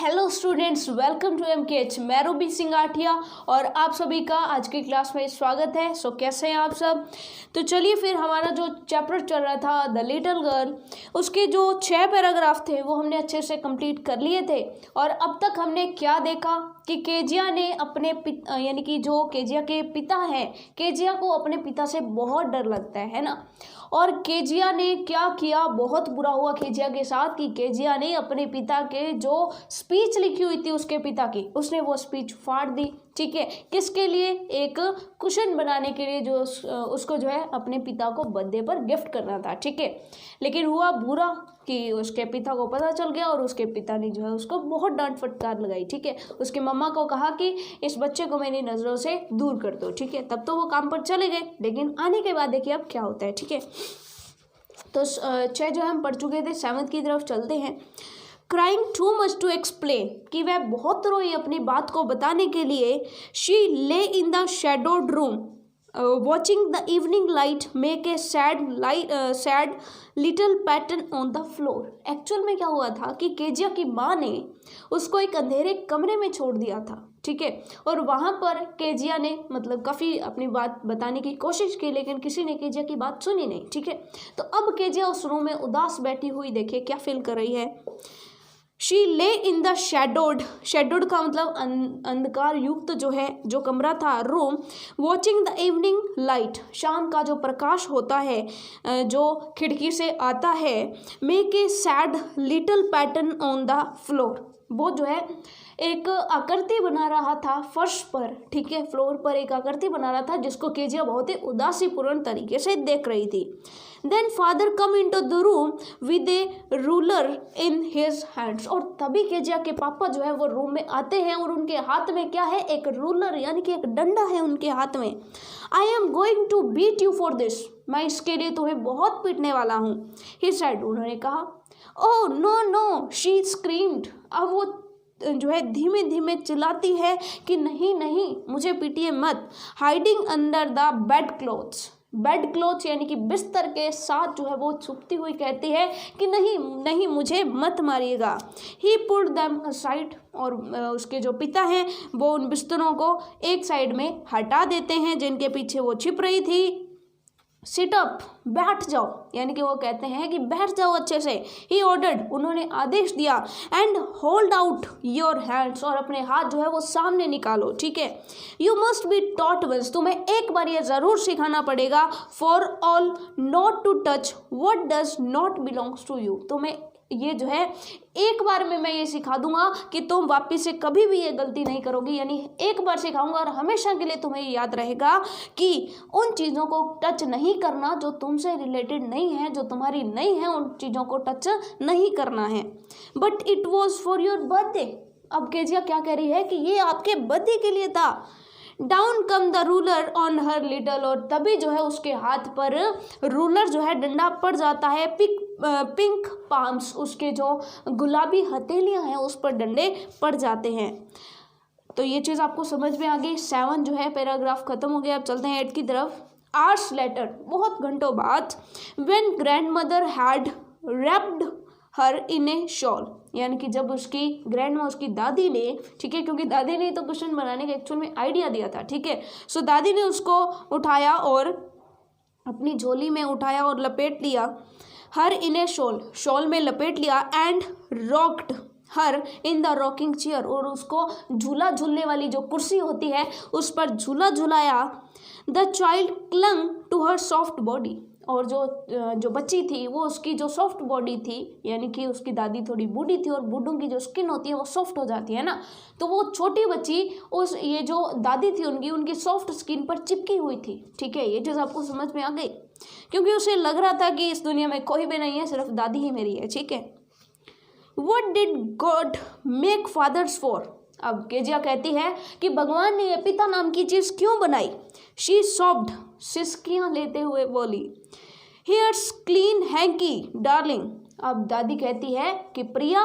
Hello students, welcome to MKH। मैं रूबी सिंगाठिया और आप सभी का आज की क्लास में स्वागत है। सो कैसे हैं आप सब? तो चलिए फिर हमारा जो चैप्टर चल रहा था द लिटिल गर्ल, उसके जो 6 पैराग्राफ थे वो हमने अच्छे से कंप्लीट कर लिए थे। और अब तक हमने क्या देखा कि केजिया ने अपने यानी कि जो केजिया के पिता हैं, केजिया को अपने पिता से बहुत डर लगता है ना। और केजिया ने क्या किया, बहुत बुरा हुआ केजिया के साथ कि केजिया ने अपने पिता के जो स्पीच लिखी हुई थी उसके पिता की, उसने वो स्पीच फाड़ दी। ठीक है, किसके लिए? एक कुशन बनाने के लिए, जो उसको जो है अपने पिता को बर्थडे पर गिफ्ट करना था। ठीक है, लेकिन हुआ बुरा कि उसके पिता को पता चल गया और उसके पिता ने जो है उसको बहुत डांट फटकार लगाई। ठीक है, उसकी मम्मा को कहा कि इस बच्चे को मेरी नज़रों से दूर कर दो। ठीक है, तब तो वो काम पर चले गए, लेकिन आने के बाद देखिए अब क्या होता है। ठीक है, तो 6 जो है हम पढ़ चुके थे, 7th की तरफ चलते हैं। Crying too much to explain, कि वह बहुत रोई अपनी बात को बताने के लिए। शी ले in the shadowed room watching the evening light make a sad little pattern on the floor. Actual में क्या हुआ था कि केजिया की माँ ने उसको एक अंधेरे कमरे में छोड़ दिया था। ठीक है, और वहाँ पर केजिया ने मतलब काफ़ी अपनी बात बताने की कोशिश की, लेकिन किसी ने केजिया की बात सुनी नहीं। ठीक है, तो अब केजिया उस रूम में उदास बैठी हुई देखिए क्या फील कर रही है। शी ले इन द शेडोड का मतलब अंधकार युक्त जो है, जो कमरा था, room. Watching the evening light, शाम का जो प्रकाश होता है जो खिड़की से आता है। Make a sad little pattern on the floor, वो जो है एक आकृति बना रहा था फर्श पर। ठीक है, फ्लोर पर एक आकृति बना रहा था जिसको केजिया बहुत ही उदासीपूर्ण तरीके से देख रही थी। Then father come into the room with a ruler in his hands, और तभी केजिया के पापा जो है वो रूम में आते हैं और उनके हाथ में क्या है? एक रूलर, यानी कि एक डंडा है उनके हाथ में। I am going to beat you for this, मैं इसके लिए तुम्हें बहुत पीटने वाला हूँ। ही सेड, उन्होंने कहा। Oh no no, she screamed, अब वो जो है धीमे धीमे चिल्लाती है कि नहीं नहीं, मुझे पीटिए मत। Hiding under the bed clothes यानी कि बिस्तर के साथ जो है वो छुपती हुई कहती है कि नहीं नहीं, मुझे मत मारिएगा। ही पुट देम असाइड, और उसके जो पिता हैं वो उन बिस्तरों को एक साइड में हटा देते हैं जिनके पीछे वो छिप रही थी। सिट अप, बैठ जाओ, यानी कि वो कहते हैं कि बैठ जाओ अच्छे से। ही ऑर्डर्ड, उन्होंने आदेश दिया। And hold out your hands, और अपने हाथ जो है वो सामने निकालो। ठीक है, you must be taught once, तुम्हें एक बार ये जरूर सिखाना पड़ेगा। For all not to touch what does not belongs to you, तुम्हें ये जो है एक बार में मैं ये सिखा दूंगा कि तुम वापिस से कभी भी ये गलती नहीं करोगी। यानी एक बार सिखाऊंगा और हमेशा के लिए तुम्हें याद रहेगा कि उन चीज़ों को टच नहीं करना जो तुमसे रिलेटेड नहीं है, जो तुम्हारी नहीं है, उन चीज़ों को टच नहीं करना है। But it was for your birthday, अब केजिया क्या कह रही है कि ये आपके बर्थडे के लिए था। Down come the ruler on her little, और तभी जो है उसके हाथ पर रूलर जो है डंडा पड़ जाता है। पिंक पाम्स, उसके जो गुलाबी हथेलियां हैं उस पर डंडे पड़ जाते हैं। तो ये चीज़ आपको समझ में आ गई। 7 जो है पैराग्राफ खत्म हो गया। अब चलते हैं 8 की तरफ। आवर्स लेटर, बहुत घंटों बाद। When grand mother had wrapped her in A shawl, यानी कि जब उसकी ग्रैंड माँ, उसकी दादी ने, ठीक है, क्योंकि दादी ने तो कुशन बनाने का एक्चुअल में आइडिया दिया था। ठीक है, सो दादी ने उसको उठाया और अपनी झोली में उठाया और लपेट लिया। हर इन ए शॉल में लपेट लिया। And rocked her in the rocking chair, और उसको झूला झूलने वाली जो कुर्सी होती है उस पर झूला झुलाया। The child clung to her soft body, और जो बच्ची थी वो उसकी जो सॉफ्ट बॉडी थी, यानी कि उसकी दादी थोड़ी बूढ़ी थी और बूढ़ों की जो स्किन होती है वो सॉफ्ट हो जाती है ना, तो वो छोटी बच्ची उस ये जो दादी थी उनकी सॉफ्ट स्किन पर चिपकी हुई थी। ठीक है, ये चीज़ आपको समझ में आ गई, क्योंकि उसे लग रहा था कि इस दुनिया में कोई भी नहीं है, सिर्फ दादी ही मेरी है। ठीक है, what did God make fathers for, अब केजिया कहती है कि भगवान ने ये पिता नाम की चीज़ क्यों बनाई। शी सॉफ्ड, सिसकियाँ लेते हुए बोली। हियर्स क्लीन हैंकी डार्लिंग, अब दादी कहती है कि प्रिय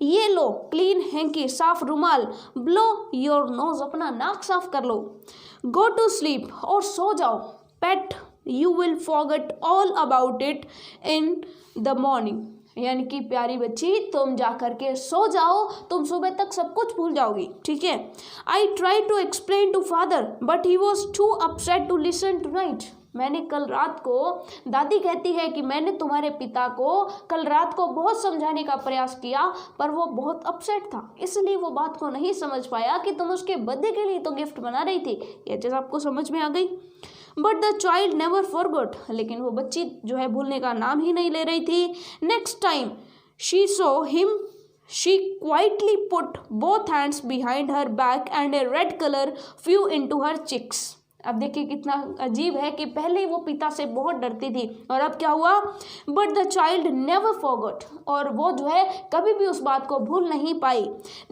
ये लो क्लीन हैंकी, साफ रुमाल। ब्लो योर नोज, अपना नाक साफ कर लो। गो टू स्लीप, और सो जाओ। Pet, you will forget all about it in the morning, यानी कि प्यारी बच्ची तुम जा करके सो जाओ, तुम सुबह तक सब कुछ भूल जाओगी, ठीक है। I try to explain to father but he was too upset to listen tonight. मैंने कल रात को, दादी कहती है कि मैंने तुम्हारे पिता को कल रात को बहुत समझाने का प्रयास किया पर वो बहुत अपसेट था, इसलिए वो बात को नहीं समझ पाया कि तुम उसके बर्थडे के लिए तो गिफ्ट बना रही थी। ये चीज़ आपको समझ में आ गई। But the child never forgot, लेकिन वो बच्ची जो है भूलने का नाम ही नहीं ले रही थी। Next time she saw him she quietly put both hands behind her back and a red colour flew into her cheeks. अब देखिए कितना अजीब है कि पहले वो पिता से बहुत डरती थी और अब क्या हुआ, but the child never forgot, और वो जो है कभी भी उस बात को भूल नहीं पाई।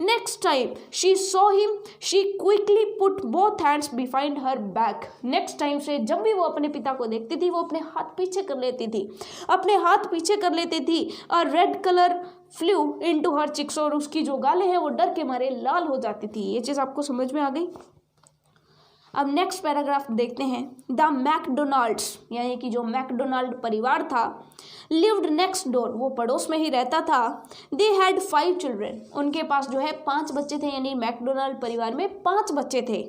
Next time she saw him she quickly put both hands behind her back. Next time से जब भी वो अपने पिता को देखती थी वो अपने हाथ पीछे कर लेती थी, अपने हाथ पीछे कर लेती थी और red colour flew into her cheeks, और उसकी जो गालें हैं वो डर के मारे लाल हो जाती थी। ये चीज़ आपको समझ में आ गई। अब नेक्स्ट पैराग्राफ देखते हैं। द मैकडोनाल्ड्स, यानी कि जो मैकडोनाल्ड परिवार था, लिव्ड नेक्स्ट डोर, वो पड़ोस में ही रहता था। दे हैड 5 चिल्ड्रेन, उनके पास जो है 5 बच्चे थे, यानी मैकडोनाल्ड परिवार में 5 बच्चे थे।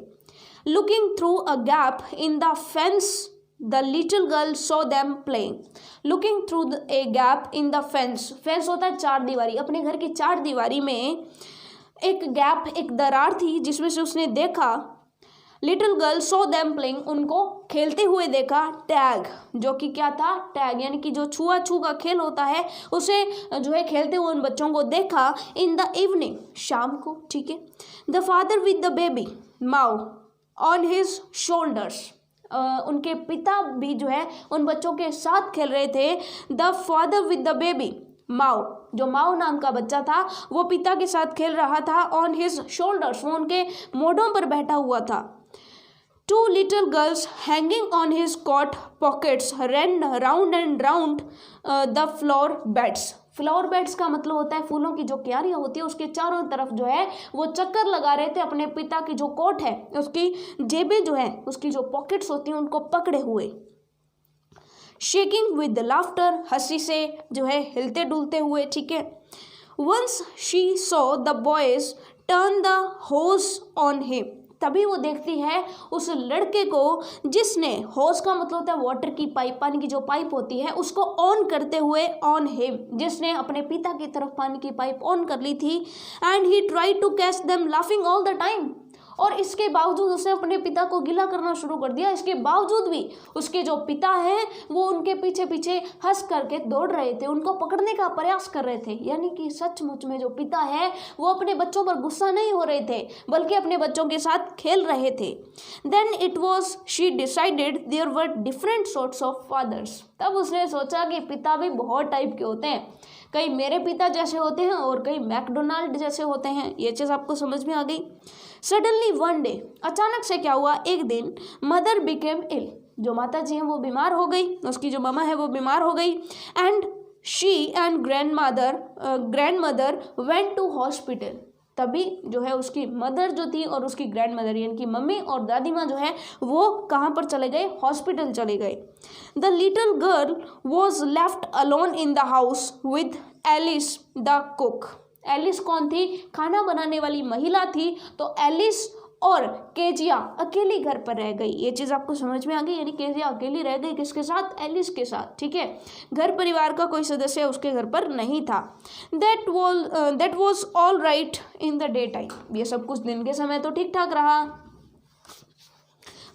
Looking through a gap in the fence the little girl saw them playing. Looking through a gap in the fence, fence होता है 4 दीवारी, अपने घर की 4 दीवारी में एक गैप, एक दरार थी जिसमें से उसने देखा, little girl so them playing, उनको खेलते हुए देखा। टैग, जो कि क्या था, टैग यानी कि जो छुआ छू का खेल होता है उसे जो है खेलते हुए उन बच्चों को देखा। इन द इवनिंग, शाम को, ठीक है। The father with the baby Mao on his shoulders, उनके पिता भी जो है उन बच्चों के साथ खेल रहे थे। The father with the baby Mao, जो माओ नाम का बच्चा था वो पिता के साथ खेल रहा था। ऑन हिज शोल्डर्स, वो उनके मोढ़ों पर बैठा हुआ था। 2 little girls hanging on his coat pockets ran round and round the flower beds. Flower beds का मतलब होता है फूलों की जो क्यारियाँ होती है उसके चारों तरफ जो है वो चक्कर लगा रहे थे, अपने पिता की जो कोट है उसकी जेबें जो है, उसकी जो पॉकेट्स होती हैं उनको पकड़े हुए। शेकिंग विद लाफ्टर, हंसी से जो है हिलते डुलते हुए, ठीक है। Once she saw the boys turn the hose on him, तभी वो देखती है उस लड़के को जिसने, होज का मतलब होता है वाटर की पाइप, पानी की जो पाइप होती है उसको ऑन करते हुए, ऑन हिम, जिसने अपने पिता की तरफ पानी की पाइप ऑन कर ली थी। And he try to catch them laughing all the time, और इसके बावजूद उसने अपने पिता को गिला करना शुरू कर दिया। इसके बावजूद भी उसके जो पिता हैं वो उनके पीछे पीछे हंस करके दौड़ रहे थे, उनको पकड़ने का प्रयास कर रहे थे। यानी कि सचमुच में जो पिता है वो अपने बच्चों पर गुस्सा नहीं हो रहे थे बल्कि अपने बच्चों के साथ खेल रहे थे। Then it was she decided there were different sorts of fathers, तब उसने सोचा कि पिता भी बहुत टाइप के होते हैं, कई मेरे पिता जैसे होते हैं और कई मैकडोनाल्ड जैसे होते हैं। ये चीज़ आपको समझ में आ गई। सडनली वन डे, अचानक से क्या हुआ, एक दिन मदर बिकेम इल, जो माता जी हैं वो बीमार हो गई, उसकी जो मामा है वो बीमार हो गई। And she and grandmother went to hospital, तभी जो है उसकी मदर जो थी और उसकी ग्रैंड मदर यानी कि मम्मी और दादी माँ जो है वो कहाँ पर चले गए, हॉस्पिटल चले गए। The little girl was left alone in the house with Alice the cook. Alice कौन थी, खाना बनाने वाली महिला थी, तो एलिस और केजिया अकेली घर पर रह गई। ये चीज़ आपको समझ में आ गई, यानी केजिया अकेली रह गई किसके साथ, एलिस के साथ, ठीक है। घर परिवार का कोई सदस्य उसके घर पर नहीं था। That was all right in the day time, ये सब कुछ दिन के समय तो ठीक ठाक रहा।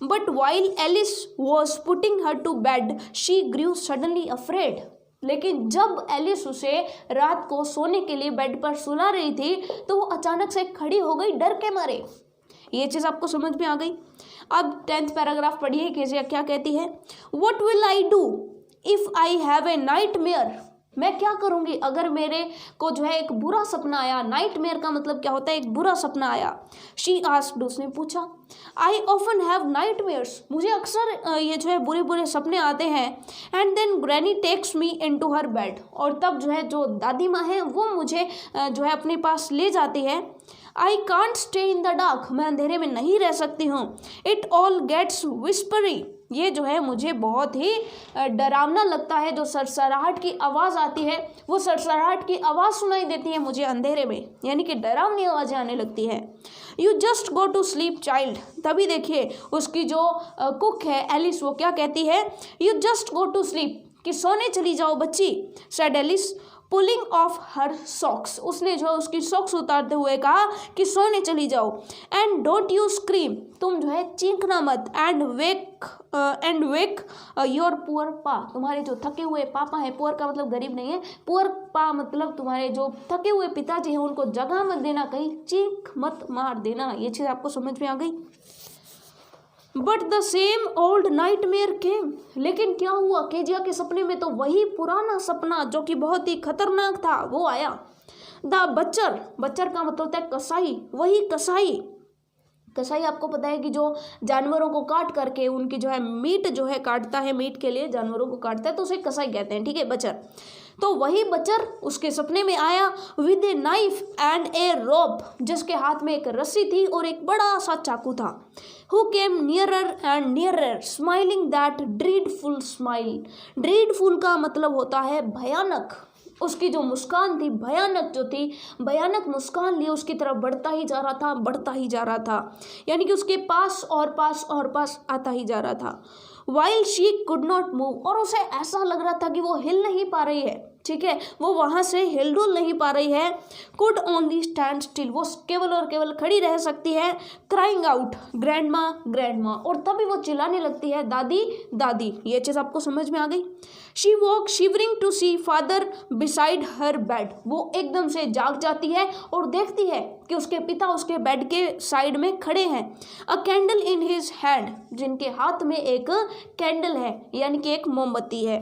But while Alice was putting her to bed she grew suddenly afraid, लेकिन जब एलिस उसे रात को सोने के लिए बेड पर सुला रही थी तो वो अचानक से खड़ी हो गई डर के मारे। ये चीज़ आपको समझ में आ गई। अब 10th पैराग्राफ पढ़िए, केजिया क्या कहती है। What will I do if I have a nightmare, मैं क्या करूँगी अगर मेरे को जो है एक बुरा सपना आया। नाइटमेयर का मतलब क्या होता है, एक बुरा सपना आया। शी आस्क्ड, उसने पूछा। आई ऑफन हैव नाइटमेयर्स, मुझे अक्सर ये जो है बुरे बुरे सपने आते हैं। And then granny takes me into her bed, और तब जो है जो दादी माँ है वो मुझे जो है अपने पास ले जाती है। I can't stay in the dark, मैं अंधेरे में नहीं रह सकती हूँ। इट ऑल गेट्स विस्परी ये जो है मुझे बहुत ही डरावना लगता है। जो सरसराहट की आवाज़ आती है, वो सरसराहट की आवाज़ सुनाई देती है मुझे अंधेरे में, यानी कि डरावनी आवाज़ें आने लगती है। You just go to sleep child. तभी देखिए उसकी जो कुक है एलिस, वो क्या कहती है, you just go to sleep, कि सोने चली जाओ बच्ची। Said Alice pulling off her socks. उसने जो उसकी सॉक्स उतारते हुए कहा कि सोने चली जाओ। एंड डोंट यू स्क्रीम, तुम जो है चीखना मत। एंड वेक योर पुअर पा, तुम्हारे जो थके हुए पापा हैं, पुअर का मतलब गरीब नहीं है, पुअर पा मतलब तुम्हारे जो थके हुए पिताजी हैं उनको जगह मत देना, कहीं चीख मत मार देना। ये चीज़ आपको समझ में आ गई। But the same old nightmare came, लेकिन क्या हुआ, केजिया के सपने में तो वही पुराना सपना जो कि बहुत ही खतरनाक था वो आया। द बच्चर, बच्चर का मतलब होता है कसाई, वही कसाई। कसाई आपको पता है कि जो जानवरों को काट करके उनकी जो है मीट जो है काटता है, मीट के लिए जानवरों को काटता है, तो उसे कसाई कहते हैं, ठीक है, बच्चर। तो वही बच्चर उसके सपने में आया विद ए नाइफ एंड ए रोप, जिसके हाथ में एक रस्सी थी और एक बड़ा सा चाकू था। Who came nearer and nearer, smiling that dreadful smile। dreadful का मतलब होता है भयानक। उसकी जो मुस्कान थी भयानक जो थी, भयानक मुस्कान लिए उसकी तरफ बढ़ता ही जा रहा था, बढ़ता ही जा रहा था, यानी कि उसके पास और पास और पास आता ही जा रहा था। While she could not move, और उसे ऐसा लग रहा था कि वो हिल नहीं पा रही है, ठीक है, वो वहाँ से हिलडुल नहीं पा रही है। कुड ओनली स्टैंड स्टिल, वो केवल और केवल खड़ी रह सकती है। क्राइंग आउट ग्रैंडमा ग्रैंडमा, और तभी वो चिल्लाने लगती है दादी दादी। ये चीज़ आपको समझ में आ गई। She walk shivering to see father beside her bed, वो एकदम से जाग जाती है और देखती है कि उसके पिता उसके बेड के साइड में खड़े हैं। अ कैंडल इन हिज हैंड, जिनके हाथ में एक कैंडल है, यानी कि एक मोमबत्ती है।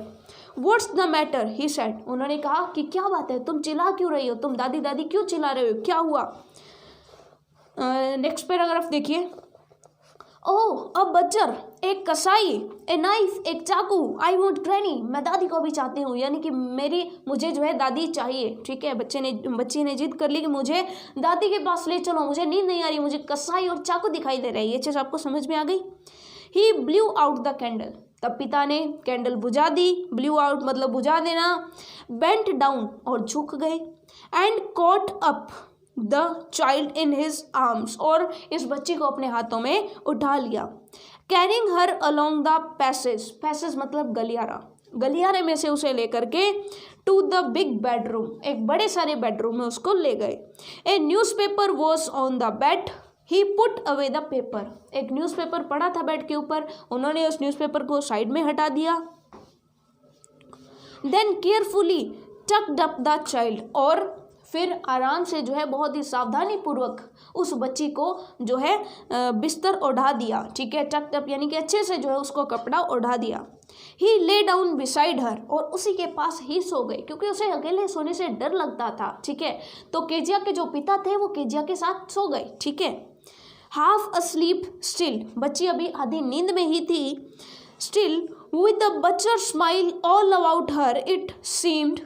What's the matter he said, उन्होंने कहा कि क्या बात है, तुम चिल्ला क्यों रही हो, तुम दादी दादी क्यों चिल्ला रहे हो, क्या हुआ। नेक्स्ट पैराग्राफ देखिए। ओह अ बच्चर, एक कसाई, ए नाइफ, एक चाकू, आई वॉन्ट ग्रैनी, मैं दादी को भी चाहती हूँ, यानी कि मुझे जो है दादी चाहिए, ठीक है। बच्ची ने जिद कर ली कि मुझे दादी के पास ले चलो, मुझे नींद नहीं आ रही, मुझे कसाई और चाकू दिखाई दे रहा है। ये चीज़ आपको समझ में आ गई। ही ब्लू आउट द कैंडल, तब पिता ने कैंडल बुझा दी, ब्लू आउट मतलब बुझा देना। बेंट डाउन, और झुक गए। And caught up the child in his arms, और इस बच्ची को अपने हाथों में उठा लिया। Carrying her along the passage, passage मतलब गलियारा, गलियारे में से उसे लेकर के टू द बिग बेडरूम, एक बड़े सारे बेडरूम में उसको ले गए। ए newspaper was on the bed, he put away the paper, एक न्यूज़पेपर पड़ा था बेड के ऊपर, उन्होंने उस न्यूज़पेपर को साइड में हटा दिया। Then carefully tucked up the child, और फिर आराम से जो है बहुत ही सावधानी पूर्वक उस बच्ची को जो है बिस्तर ओढ़ा दिया, ठीक है। टक्ड अप यानी कि अच्छे से जो है उसको कपड़ा ओढ़ा दिया। ही ले डाउन बिसाइड हर, और उसी के पास ही सो गए, क्योंकि उसे अकेले सोने से डर लगता था, ठीक है। तो केजिया के जो पिता थे वो केजिया के साथ सो गए, ठीक है। हाफ अस्लीप स्टिल, बच्ची अभी आधी नींद में ही थी। Still with the बच्चर smile all about her it seemed,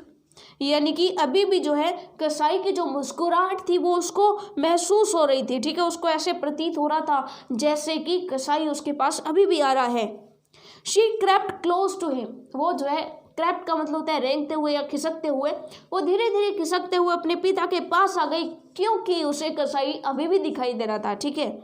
यानी कि अभी भी जो है कसाई की जो मुस्कुराहट थी वो उसको महसूस हो रही थी, ठीक है। उसको ऐसे प्रतीत हो रहा था जैसे कि कसाई उसके पास अभी भी आ रहा है। She crept close to him, वो जो है क्रैप्ट का मतलब होता है रेंगते हुए या खिसकते हुए, वो धीरे धीरे खिसकते हुए अपने पिता के पास आ गई, क्योंकि उसे कसाई अभी भी दिखाई दे रहा था, ठीक है।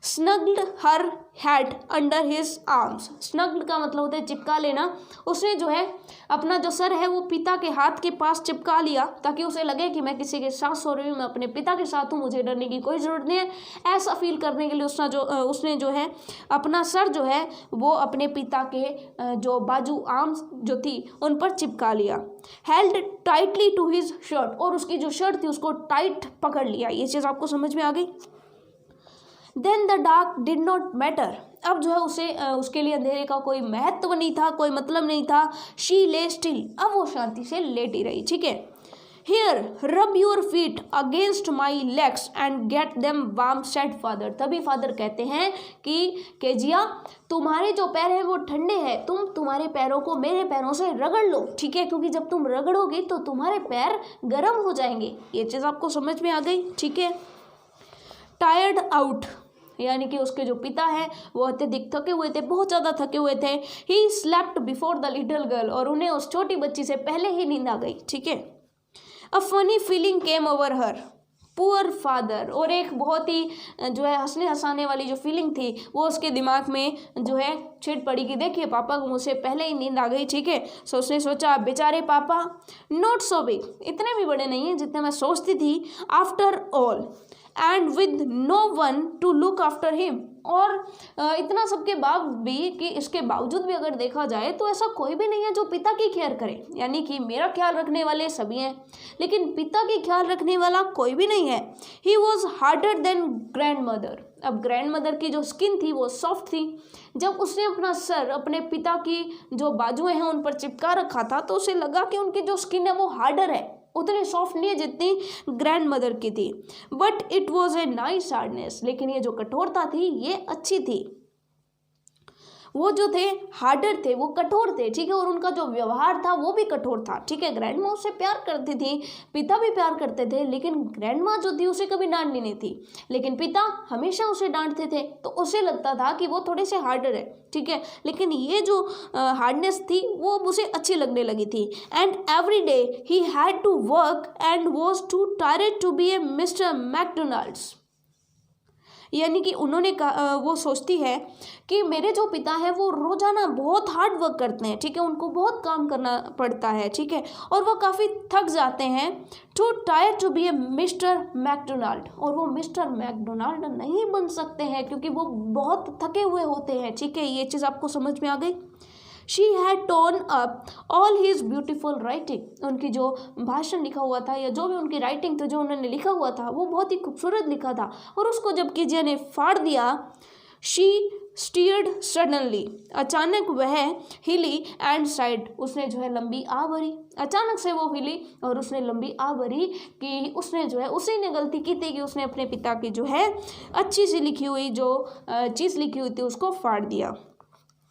Snuggled her head under his arms, snuggled का मतलब होता है चिपका लेना। उसने जो है अपना जो सर है वो पिता के हाथ के पास चिपका लिया, ताकि उसे लगे कि मैं किसी के साथ सो रही हूँ, मैं अपने पिता के साथ हूँ, मुझे डरने की कोई ज़रूरत नहीं है। ऐसा फील करने के लिए उसने जो है अपना सर जो है वो अपने पिता के जो बाजू आर्म्स जो थी उन पर चिपका लिया। Held tightly to his shirt, और उसकी जो शर्ट थी उसको टाइट पकड़ लिया। ये चीज़ आपको समझ में आ गई। Then the dark did not matter, अब जो है उसके लिए अंधेरे का कोई महत्व नहीं था, कोई मतलब नहीं था। शी ले स्टिल, अब वो शांति से लेटी रही, ठीक है। Here rub your feet against my legs and gate them warm said father, तभी फादर कहते हैं कि केजिया तुम्हारे जो पैर हैं वो ठंडे हैं, तुम तुम्हारे पैरों को मेरे पैरों से रगड़ लो, ठीक है, क्योंकि जब तुम रगड़ोगी तो तुम्हारे पैर गर्म हो जाएंगे। ये चीज़ आपको समझ में आ गई, ठीक है। टायर्ड आउट यानी कि उसके जो पिता हैं वो अत्यधिक थके हुए थे, बहुत ज़्यादा थके हुए थे। He slept before the little girl, और उन्हें उस छोटी बच्ची से पहले ही नींद आ गई, ठीक है। A funny feeling came over her, poor father, और एक बहुत ही जो है हंसने हंसाने वाली जो फीलिंग थी वो उसके दिमाग में जो है छिड़ पड़ी कि देखिए पापा को मुझसे पहले ही नींद आ गई, ठीक है। सो उसने सोचा बेचारे पापा, नॉट सो बिग, इतने भी बड़े नहीं हैं जितने मैं सोचती थी, after all and with no one to look after him, और इतना सबके बाद भी कि इसके बावजूद भी अगर देखा जाए तो ऐसा कोई भी नहीं है जो पिता की केयर करे, यानी कि मेरा ख्याल रखने वाले सभी हैं लेकिन पिता की ख्याल रखने वाला कोई भी नहीं है। He was harder than grand mother, अब ग्रैंड मदर की जो स्किन थी वो सॉफ्ट थी। जब उसने अपना सर अपने पिता की जो बाजुएं हैं उन पर चिपका रखा था तो उसे लगा कि उनकी जो स्किन है वो हार्डर है, उतनी सॉफ्ट नहीं है जितनी ग्रैंड मदर की थी। But it was a nice hardness, लेकिन ये जो कठोरता थी ये अच्छी थी। वो जो थे हार्डर थे, वो कठोर थे, ठीक है, और उनका जो व्यवहार था वो भी कठोर था, ठीक है। ग्रैंड माँ उससे प्यार करती थी, पिता भी प्यार करते थे, लेकिन ग्रैंड माँ जो थी उसे कभी डांटनी नहीं थी, लेकिन पिता हमेशा उसे डांटते थे, तो उसे लगता था कि वो थोड़े से हार्डर है, ठीक है। लेकिन ये जो हार्डनेस थी वो उसे अच्छी लगने लगी थी। And every day he had to work and was too tired to be a Mr McDonalds, यानी कि उन्होंने कहा, वो सोचती है कि मेरे जो पिता हैं वो रोज़ाना बहुत हार्ड वर्क करते हैं, ठीक है, उनको बहुत काम करना पड़ता है, ठीक है, और वो काफ़ी थक जाते हैं। Too tire to be a Mr McDonald, और वो मिस्टर मैकडोनाल्ड नहीं बन सकते हैं क्योंकि वो बहुत थके हुए होते हैं, ठीक है। ये चीज़ आपको समझ में आ गई। She had tone up all his beautiful writing, उनकी जो भाषण लिखा हुआ था या जो भी उनकी राइटिंग थी जो उन्होंने लिखा हुआ था वो बहुत ही खूबसूरत लिखा था, और उसको जब कीजिया ने फाड़ दिया, शी स्टीयर्ड सडनली, अचानक वह हिली एंड साइड, उसने जो है लंबी आ भरी, अचानक से वो हिली और उसने लंबी आ भरी कि उसने जो है उसी ने गलती की थी कि उसने अपने पिता की जो है अच्छी सी लिखी हुई जो चीज़ लिखी हुई थी उसको फाड़ दिया।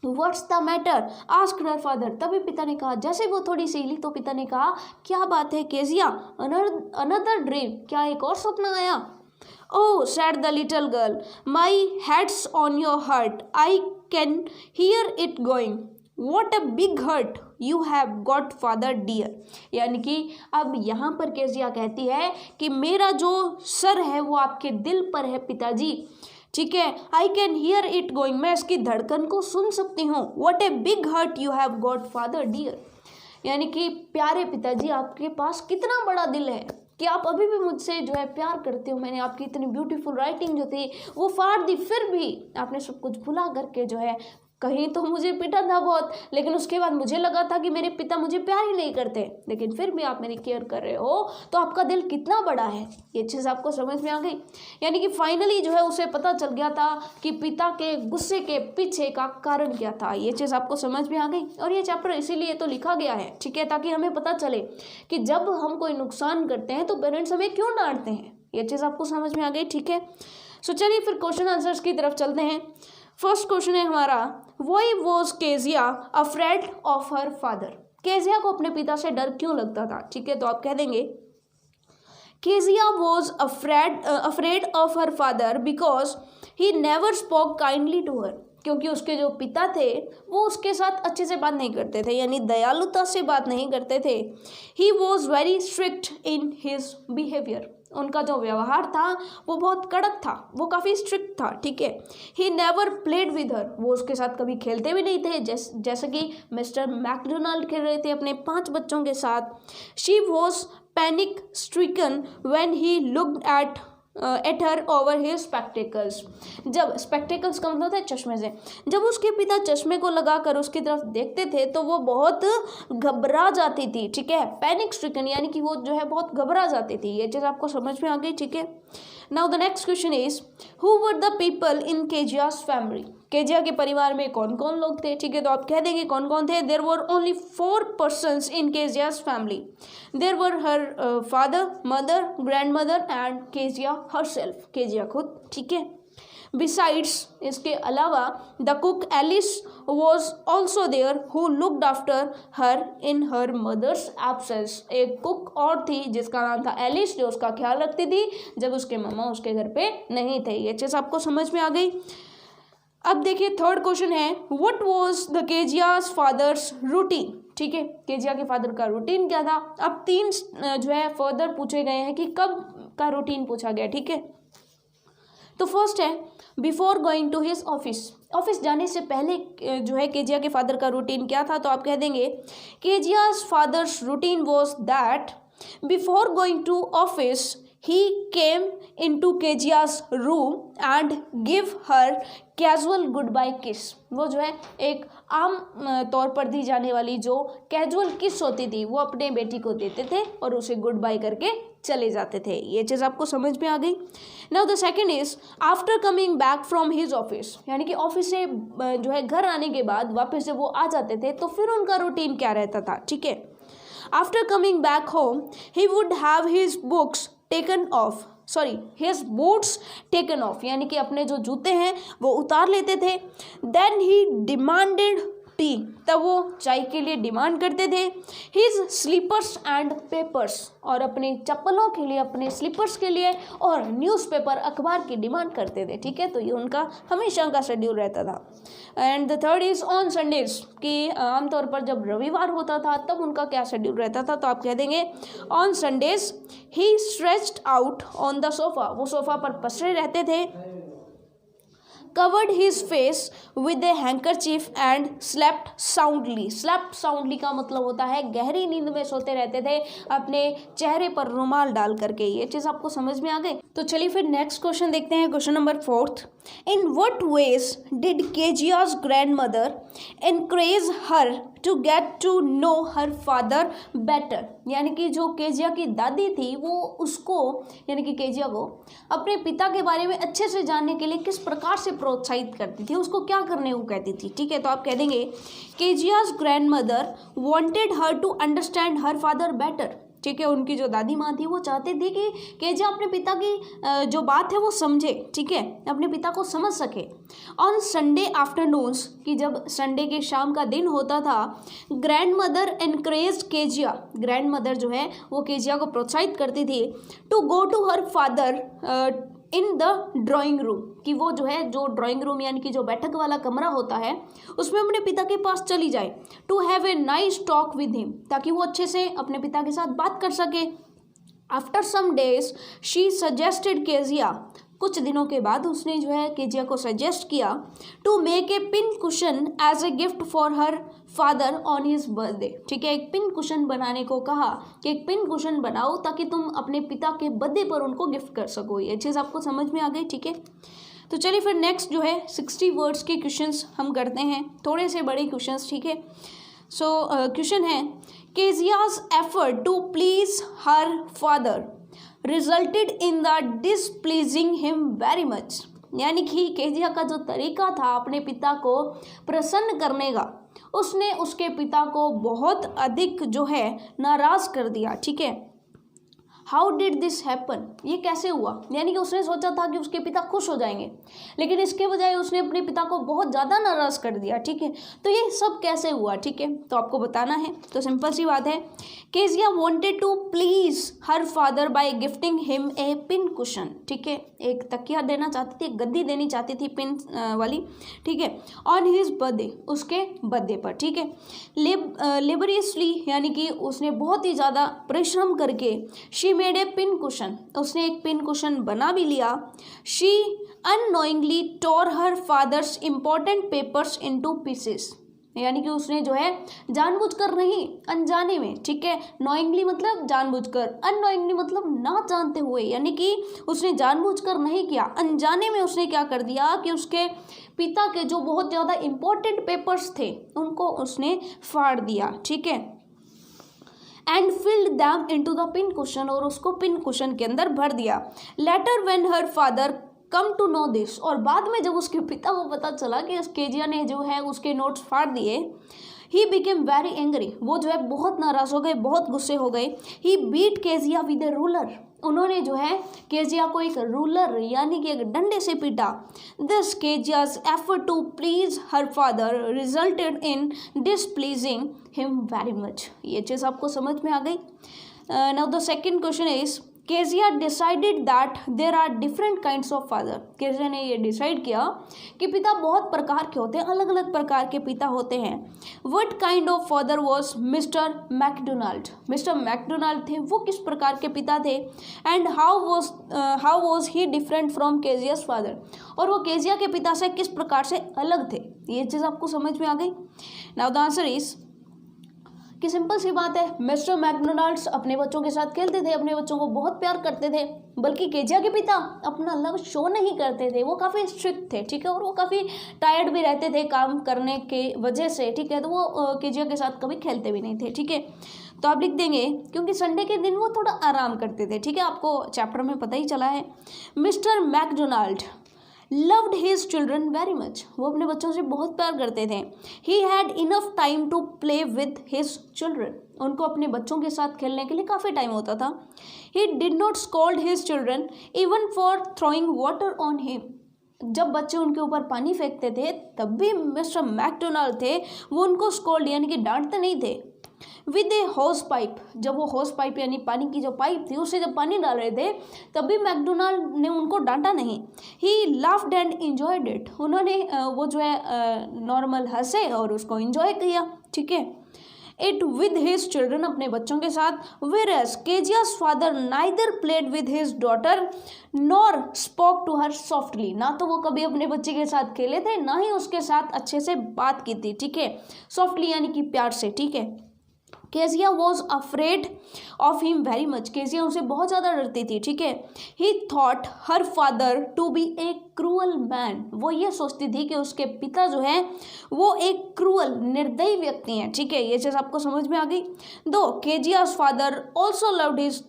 What's the matter asked her father, तभी पिता ने कहा, जैसे वो थोड़ी सी हिली तो पिता ने कहा, क्या बात है केजिया, अनदर ड्रीम, क्या एक और सपना आया? Oh said the little girl, my head's on your heart, I can hear it going, what a big heart you have got father dear, यानी कि अब यहाँ पर केजिया कहती है कि मेरा जो सर है वो आपके दिल पर है पिताजी, ठीक है। I can hear it going, मैं इसकी धड़कन को सुन सकती हूँ। What a big heart you have got father dear, यानी कि प्यारे पिताजी आपके पास कितना बड़ा दिल है कि आप अभी भी मुझसे जो है प्यार करते हो। मैंने आपकी इतनी ब्यूटीफुल राइटिंग जो थी वो फाड़ दी, फिर भी आपने सब कुछ भुला करके जो है, कहीं तो मुझे पिटा था बहुत, लेकिन उसके बाद मुझे लगा था कि मेरे पिता मुझे प्यार ही नहीं करते, लेकिन फिर भी आप मेरी केयर कर रहे हो, तो आपका दिल कितना बड़ा है। ये चीज़ आपको समझ में आ गई, यानी कि फाइनली जो है उसे पता चल गया था कि पिता के गुस्से के पीछे का कारण क्या था। ये चीज़ आपको समझ में आ गई, और ये चैप्टर इसीलिए तो लिखा गया है, ठीक है, ताकि हमें पता चले कि जब हम कोई नुकसान करते हैं तो पेरेंट्स हमें क्यों डांटते हैं। ये चीज़ आपको समझ में आ गई, ठीक है। सो चलिए फिर क्वेश्चन आंसर्स की तरफ चलते हैं। फर्स्ट क्वेश्चन है हमारा, why was Kezia afraid of her father, Kezia को अपने पिता से डर क्यों लगता था, ठीक है। तो आप कह देंगे Kezia was afraid of her father because he never spoke kindly to her, क्योंकि उसके जो पिता थे वो उसके साथ अच्छे से बात नहीं करते थे, यानी दयालुता से बात नहीं करते थे। He was very strict in his behaviour, उनका जो व्यवहार था वो बहुत कड़क था, वो काफ़ी स्ट्रिक्ट था, ठीक है। He never played with her, वो उसके साथ कभी खेलते भी नहीं थे, जैसे कि मिस्टर मैकडोनाल्ड खेल रहे थे अपने 5 बच्चों के साथ। She was panic stricken when he looked at her over his spectacles, जब स्पेक्टेकल्स का मतलब होता है चश्मे से, जब उसके पिता चश्मे को लगाकर उसकी तरफ देखते थे तो वो बहुत घबरा जाती थी, ठीक है। पैनिक स्ट्रिकन यानी कि वो जो है बहुत घबरा जाती थी। ये चीज़ आपको समझ में आ गई, ठीक है। Now the next question is, who were the people in Kezia's family, Kezia के परिवार में कौन कौन लोग थे, ठीक है। तो आप कह देंगे कौन कौन थे। There were only 4 persons in Kezia's family, there were her father, mother, grandmother and Kezia herself, Kezia खुद, ठीक है। बिसाइड्स इसके अलावा the cook Alice was also there who looked after her in her mother's absence. एक cook और थी जिसका नाम था एलिस, जो उसका ख्याल रखती थी जब उसके मम्मा उसके घर पे नहीं थे। ये चीज़ आपको समझ में आ गई। अब देखिए थर्ड क्वेश्चन है, what was the Kezia's father's routine. ठीक है, केजिया के फादर का रूटीन क्या था। अब 3 जो है फर्दर पूछे गए हैं कि कब का रूटीन पूछा गया। ठीक है, तो फर्स्ट है before going to his office. Office जाने से पहले जो है केजिया के फादर का रूटीन क्या था, तो आप कह देंगे Kezia's father's routine was that before going to office he came into Kejia's room and give her casual goodbye kiss। वो जो है एक आम तौर पर दी जाने वाली जो कैजुअल किस होती थी वो अपने बेटी को देते थे और उसे गुड बाय करके चले जाते थे। ये चीज़ आपको समझ में आ गई। Now the second is after coming back from his office, यानी कि ऑफिस से जो है घर आने के बाद वापस जब वो आ जाते थे तो फिर उनका रूटीन क्या रहता था। ठीक है, after coming back home he would have his books taken of, his boots taken of, यानी कि अपने जो जूते हैं वो उतार लेते थे। देन ही डिमांडेड टी, तब वो चाय के लिए डिमांड करते थे। हिज स्लीपर्स एंड पेपर्स, और अपने चप्पलों के लिए, अपने स्लीपर्स के लिए और न्यूज़पेपर अखबार की डिमांड करते थे। ठीक है, तो ये उनका हमेशा का शेड्यूल रहता था। And the third is on Sundays, कि आमतौर पर जब रविवार होता था तब उनका क्या शेड्यूल रहता था, तो आप कह देंगे on Sundays he stretched out on the sofa, वो सोफा पर पसरे रहते थे। covered his face with a handkerchief and slept soundly। slept soundly का मतलब होता है गहरी नींद में सोते रहते थे अपने चेहरे पर रुमाल डाल करके। ये चीज़ आपको समझ में आ गई। तो चलिए फिर नेक्स्ट क्वेश्चन देखते हैं, question number 4। In what ways did Kezia's grand mother encourage her to get to know her father better, यानी कि जो केजिया की दादी थी वो उसको, यानी कि केजिया को अपने पिता के बारे में अच्छे से जानने के लिए किस प्रकार से प्रोत्साहित करती थी, उसको क्या करने को कहती थी। ठीक है, तो आप कह देंगे Kezia's grand mother wanted her to understand her father better. ठीक है, उनकी जो दादी माँ थी वो चाहती थी कि केजिया अपने पिता की जो बात है वो समझे। ठीक है, अपने पिता को समझ सके। ऑन संडे आफ्टरनून्स, कि जब संडे के शाम का दिन होता था, grand mother encourage Kezia, grand mother जो है वो केजिया को प्रोत्साहित करती थी to go to her father in the drawing room, कि वो जो है जो ड्राइंग रूम यानी कि जो बैठक वाला कमरा होता है उसमें अपने पिता के पास चली जाए। To have a nice talk with him, ताकि वो अच्छे से अपने पिता के साथ बात कर सके। After some days she suggested Kezia, कुछ दिनों के बाद उसने जो है केजिया को सजेस्ट किया to make a pin cushion as a gift for her father on his birthday. ठीक है, एक पिन कुशन बनाने को कहा कि एक पिन कुशन बनाओ ताकि तुम अपने पिता के बर्थडे पर उनको गिफ्ट कर सको। ये चीज़ आपको समझ में आ गई। ठीक है, तो चलिए फिर नेक्स्ट जो है 60 वर्ड्स के क्वेश्चंस हम करते हैं, थोड़े से बड़े क्वेश्चंस। ठीक है, सो क्वेश्चन है Kezia's effort to please her father resulted in the displeasing him very much, यानी कि केजिया का जो तरीका था अपने पिता को प्रसन्न करने का, उसने उसके पिता को बहुत अधिक जो है नाराज़ कर दिया। ठीक है, हाउ डिड दिस हैपन, ये कैसे हुआ, यानी कि उसने सोचा था कि उसके पिता खुश हो जाएंगे लेकिन इसके बजाय उसने अपने पिता को बहुत ज़्यादा नाराज़ कर दिया। ठीक है, तो ये सब कैसे हुआ। ठीक है, तो आपको बताना है। तो सिंपल सी बात है, Kezia wanted to please her father by gifting him a pin cushion. ठीक है, एक तकिया देना चाहती थी, गद्दी देनी चाहती थी पिन वाली। ठीक है, ऑन हिज बर्थडे, उसके बर्थडे पर। ठीक है, लेबरियसली, यानी कि उसने बहुत ही ज़्यादा परिश्रम करके she made a pin cushion, उसने एक पिन कुशन बना भी लिया। She unknowingly tore her father's important papers into pieces, यानी कि उसने जो है जानबूझकर नहीं, अनजाने में। ठीक है, नोइंगली मतलब जानबूझकर, अननोइंगली मतलब ना जानते हुए, यानी कि उसने जानबूझकर नहीं किया, अनजाने में उसने क्या कर दिया कि उसके पिता के जो बहुत ज़्यादा इंपॉर्टेंट पेपर्स थे उनको उसने फाड़ दिया। ठीक है, and filled them into the pin cushion, और उसको पिन कुशन के अंदर भर दिया। Later when her father come to know this, और बाद में जब उसके पिता को पता चला कि केजिया ने जो है उसके नोट्स फाड़ दिए, ही बिकेम वेरी एंग्री, वो जो है बहुत नाराज हो गए, बहुत गुस्से हो गए। He beat Kezia with a ruler, उन्होंने जो है केजिया को एक रूलर यानी कि एक डंडे से पीटा। This Kezia's effort to please her father resulted in displeasing him very much. ये चीज़ आपको समझ में आ गई। Now the second question is Kezia decided that there are different kinds of father. Kezia ने ये डिसाइड किया कि पिता बहुत प्रकार के होते हैं, अलग अलग प्रकार के पिता होते हैं। What kind of father was mister Macdonald, mister Macdonald थे वो किस प्रकार के पिता थे। And how was he different from Kezia's father, और वो केजिया के पिता से किस प्रकार से अलग थे। ये चीज़ आपको समझ में आ गई। नाउ द आंसर इज कि सिंपल सी बात है, मिस्टर मैकडोनाल्ड्स अपने बच्चों के साथ खेलते थे, अपने बच्चों को बहुत प्यार करते थे, बल्कि केजिया के पिता अपना लव शो नहीं करते थे, वो काफ़ी स्ट्रिक्ट थे, ठीक है, और वो काफ़ी टायर्ड भी रहते थे काम करने के वजह से, ठीक है, तो वो केजिया के साथ कभी खेलते भी नहीं थे, ठीक है। तो आप लिख देंगे क्योंकि संडे के दिन वो थोड़ा आराम करते थे, ठीक है, आपको चैप्टर में पता ही चला है। Mr McDonald loved his children very much, वो अपने बच्चों से बहुत प्यार करते थे। He had enough time to play with his children, उनको अपने बच्चों के साथ खेलने के लिए काफ़ी टाइम होता था। He did not scold his children even for throwing water on him, जब बच्चे उनके ऊपर पानी फेंकते थे तब भी मिस्टर मैकडोनाल्ड थे वो उनको स्कॉल्ड यानी कि डांटते नहीं थे। विद ए हॉस पाइप, जब वो हॉस पाइप यानी पानी की जो पाइप थी उससे जब पानी डाल रहे थे तब भी मैकडोनाल्ड ने उनको डांटा नहीं। ही लाफ्ड एंड इंजॉयड इट, उन्होंने वो जो है नॉर्मल हंसे और उसको इंजॉय किया, ठीक है। इट विद हिज चिल्ड्रन, अपने बच्चों के साथ। Whereas Kezia's father neither played with his daughter nor spoke to her softly, ना तो वो कभी अपने बच्चे के साथ खेले थे ना ही उसके साथ अच्छे से बात की थी, ठीक है, सॉफ्टली यानी कि प्यार से, ठीक है। Kezia was afraid of him very much, Kezia उनसे बहुत ज़्यादा डरती थी, ठीक है। He thought her father to be a cruel man, वो ये सोचती थी कि उसके पिता जो है वो एक क्रूअल निर्दयी व्यक्ति हैं, ठीक है, ये चीज़ आपको समझ में आ गई। Though Kezia's father also loved his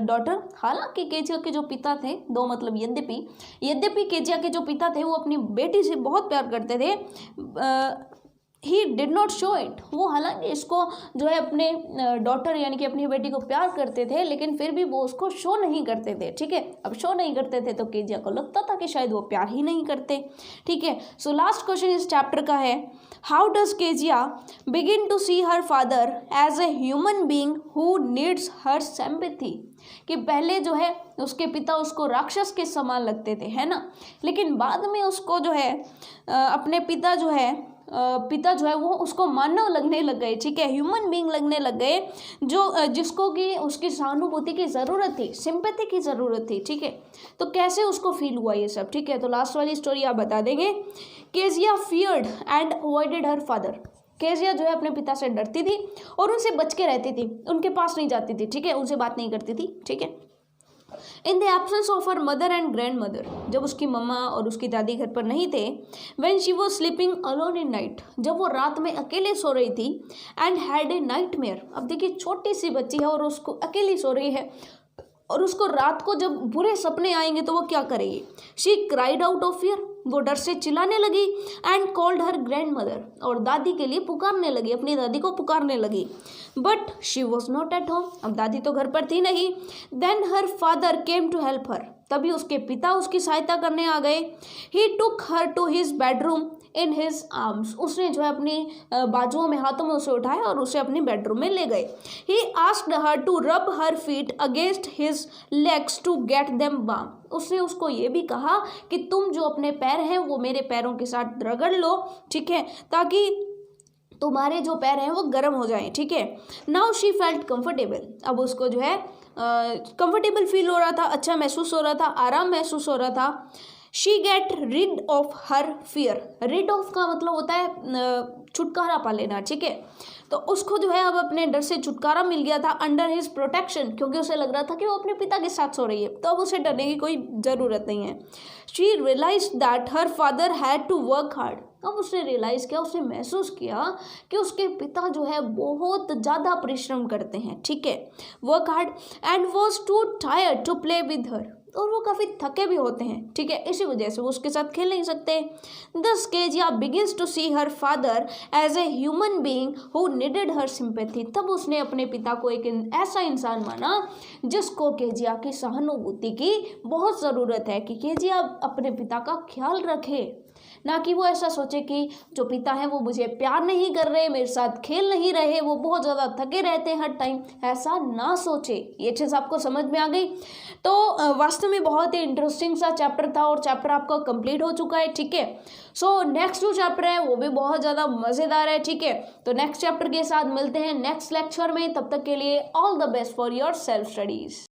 daughter, हालांकि केजिया के जो पिता थे, दो मतलब यद्यपि केजिया के जो पिता थे वो अपनी बेटी से बहुत प्यार करते थे। He did not show it, वो हालांकि इसको जो है अपने डॉटर यानी कि अपनी बेटी को प्यार करते थे लेकिन फिर भी वो उसको शो नहीं करते थे, ठीक है। अब शो नहीं करते थे तो केजिया को लगता था कि शायद वो प्यार ही नहीं करते, ठीक है। सो लास्ट क्वेश्चन इस चैप्टर का है, how does Kezia begin to see her father as a human being who needs her sympathy, कि पहले जो है उसके पिता उसको राक्षस के समान लगते थे, है ना, लेकिन बाद में उसको जो है अपने पिता जो है वो उसको मानव लगने लग गए, ठीक है, ह्यूमन बीइंग लगने लग गए, जो जिसको कि उसकी सहानुभूति की ज़रूरत थी, सिंपैथी की ज़रूरत थी, ठीक है। तो कैसे उसको फील हुआ ये सब, ठीक है, तो लास्ट वाली स्टोरी आप बता देंगे। Kezia feared and avoided her father, Kezia जो है अपने पिता से डरती थी और उनसे बच के रहती थी, उनके पास नहीं जाती थी, ठीक है, उनसे बात नहीं करती थी, ठीक है। In the absence of her mother and grand mother, जब उसकी मम्मा और उसकी दादी घर पर नहीं थे। When she was sleeping alone in night, जब वो रात में अकेले सो रही थी। एंड हैड ए नाइटमेयर, अब देखिए छोटी सी बच्ची है और उसको अकेली सो रही है और उसको रात को जब बुरे सपने आएंगे तो वो क्या करेगी। She cried out of fear, वो डर से चिल्लाने लगी। And called her grand mother, और दादी के लिए पुकारने लगी, अपनी दादी को पुकारने लगी। But she was not at home, अब दादी तो घर पर थी नहीं। Then her father came to help her, तभी उसके पिता उसकी सहायता करने आ गए। He took her to his bedroom in his arms, उसने जो है अपनी बाजुओं में, हाथों में उसे उठाया और उसे अपनी बेडरूम में ले गए। He asked her to rub her feet against his legs to get them warm, उसने उसको ये भी कहा कि तुम जो अपने पैर हैं वो मेरे पैरों के साथ रगड़ लो, ठीक है, ताकि तुम्हारे जो पैर हैं वो गर्म हो जाएं, ठीक है। नाउ शी फेल्ट कंफर्टेबल, अब उसको जो है कंफर्टेबल फील हो रहा था, अच्छा महसूस हो रहा था, आराम महसूस हो रहा था। She get rid of her fear, rid of का मतलब होता है छुटकारा पा लेना, ठीक है, तो उसको जो है अब अपने डर से छुटकारा मिल गया था अंडर हिज प्रोटेक्शन, क्योंकि उसे लग रहा था कि वो अपने पिता के साथ सो रही है, तो अब उसे डरने की कोई ज़रूरत नहीं है। She realise that her father had to work hard, अब उसने रियलाइज़ किया, उसने महसूस किया कि उसके पिता जो है बहुत ज़्यादा परिश्रम करते हैं, ठीक है, work hard. And was too tired to play with her, और वो काफ़ी थके भी होते हैं, ठीक है, इसी वजह से वो उसके साथ खेल नहीं सकते। Thus Kezia begins to see her father as a human being who needed her sympathy. तब उसने अपने पिता को एक ऐसा इंसान माना जिसको केजिया की सहानुभूति की बहुत ज़रूरत है, कि केजिया अपने पिता का ख्याल रखे, ना कि वो ऐसा सोचे कि जो पिता है वो मुझे प्यार नहीं कर रहे, मेरे साथ खेल नहीं रहे, वो बहुत ज़्यादा थके रहते हैं हर टाइम, ऐसा ना सोचे। ये चीज़ आपको समझ में आ गई। तो वास्तव में बहुत ही इंटरेस्टिंग सा चैप्टर था और चैप्टर आपका कंप्लीट हो चुका है, ठीक है। सो नेक्स्ट जो चैप्टर है वो भी बहुत ज़्यादा मज़ेदार है, ठीक है। तो नेक्स्ट चैप्टर के साथ मिलते हैं नेक्स्ट लेक्चर में, तब तक के लिए all the best for your self studies.